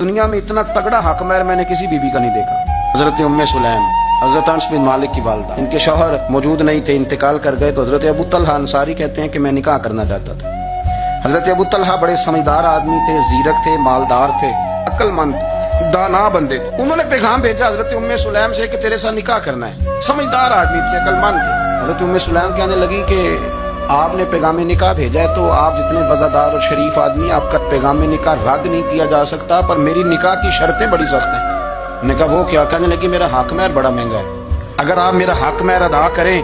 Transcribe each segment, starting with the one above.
दुनिया में इतना तगड़ा हकमैर मैंने किसी बीबी का नहीं देखा। हजरत उम्मे सुलैम, हजरत अनस बिन मालिक की वालदा, इनके शौहर मौजूद नहीं थे, इंतकाल कर गए। तो हजरत अबू तलहा अंसारी कहते हैं कि मैं निकाह करना चाहता था। हजरत अबू तलहा बड़े समझदार आदमी थे, जीरक थे, मालदार थे, अक्लमंद, दाना बंदे थे। उन्होंने पैगाम भेजा हजरत उम्मे सुलैम से कि तेरे साथ निकाह करना है। समझदार आदमी थे, अक्लमंद थे। हजरत उम्मे सुलैम कहने लगी कि आपने पैगाम निकाह भेजा है तो आप जितने वज़ादार और शरीफ आदमी, आपका पैगाम निकाह रद्द नहीं किया जा सकता, पर मेरी निकाह की शर्तें बड़ी सख्त हैं। ने कहा वो क्या? कहने लगी मेरा हक महर बड़ा महंगा है, अगर आप मेरा हक महर अदा करें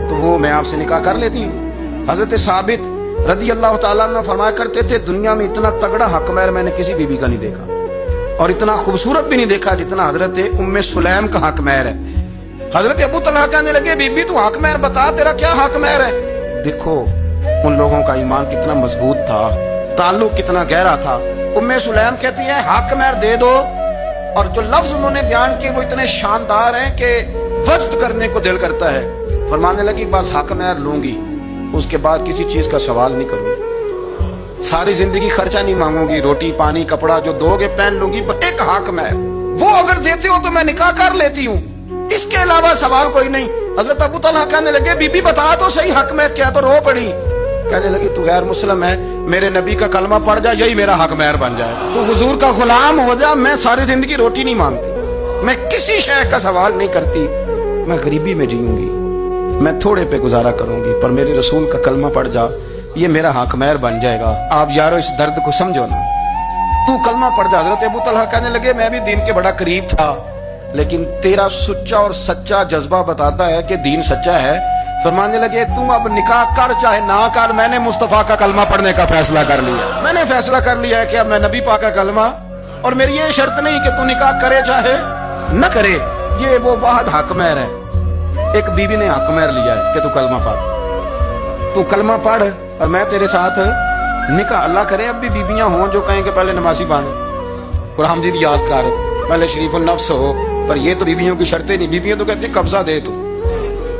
तो वो मैं आपसे निकाह कर लेती हूँ। हजरत साबित रदी अल्लाह तआला अन्हु फरमाया करते थे, दुनिया में इतना तगड़ा हक महर मैंने किसी बीबी का नहीं देखा और इतना खूबसूरत भी नहीं देखा जितना हजरत उम्मे सुलैम का हक महर है। हजरत अबू तलहा कहने लगे बीबी तू हक महर बता, तेरा क्या हक महर है? देखो उन लोगों का ईमान कितना मजबूत था, ताल्लुक कितना गहरा था। उम्मे सुलैम कहती है हक महर दे दो, और जो लफ्ज उन्होंने बयान किए वो इतने शानदार हैं कि वज्द करने को दिल करता है। फरमाने लगी बस हक महर लूंगी, उसके बाद किसी चीज का सवाल नहीं करूंगी, सारी जिंदगी खर्चा नहीं मांगूंगी, रोटी पानी कपड़ा जो दोगे पहन लूंगी, पर एक हक महर वो अगर देते हो तो मैं निकाह कर लेती हूँ, इसके अलावा सवाल कोई नहीं। हजरत अबू तलहा कहने लगे बीबी बता तो सही हक महर क्या? तो रो पड़ी, कहने लगी तू गैर मुस्लिम है, मेरे नबी का कलमा पढ़ जा, यही मेरा हक महर बन जाए, तो हुजूर का गुलाम हो जा, मैं सारी जिंदगी रोटी नहीं मांगती, मैं किसी शय का सवाल नहीं करती, मैं गरीबी में जीऊंगी, मैं थोड़े पे गुजारा करूंगी, पर मेरे रसूल का कलमा पढ़ जा, ये मेरा हक महर बन जाएगा। आप यारो इस दर्द को समझो ना, तू कलमा पढ़ जा। हजरत अबू तलहा कहने लगे मैं भी दीन के बड़ा करीब था, लेकिन तेरा सुच्चा और सच्चा जज्बा बताता है कि दीन सच्चा है। फरमाने लगे तू अब निकाह कर चाहे ना कर, मैंने मुस्तफा का कलमा पढ़ने का फैसला कर लिया, मैंने फैसला कर लिया है कि अब मैं नबी पाक का कलमा, और मेरी ये शर्त नहीं कि तू निकाह करे चाहे न करे, ये वो वाहद हक महर है। एक बीबी ने हक महर लिया है कि तू कलमा पढ़, तू कलमा पढ़ और मैं तेरे साथ निकाह। अल्लाह करे अब भी बीबियां हों जो कहें कि पहले नमाजी बन, कुरान मजीद याद कर, पहले शरीफुल नफ्स हो, पर ये तो बीबियों की शर्तें नहीं। बीबियां तो कहती कब्जा दे,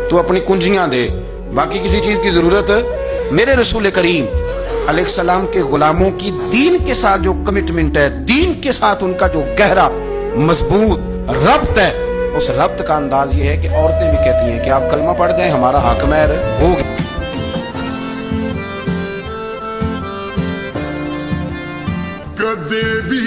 तू अपनी कुंजियां दे, बाकी किसी चीज की जरूरत। मेरे रसूल करीम अलैहिस्सलाम के गुलामों की दीन के साथ जो कमिटमेंट है, दीन के साथ उनका जो गहरा मजबूत रब्त है, उस रब्त का अंदाज ये है कि औरतें भी कहती हैं कि आप कलमा पढ़ दें, हमारा हक महर होगा। कदे भी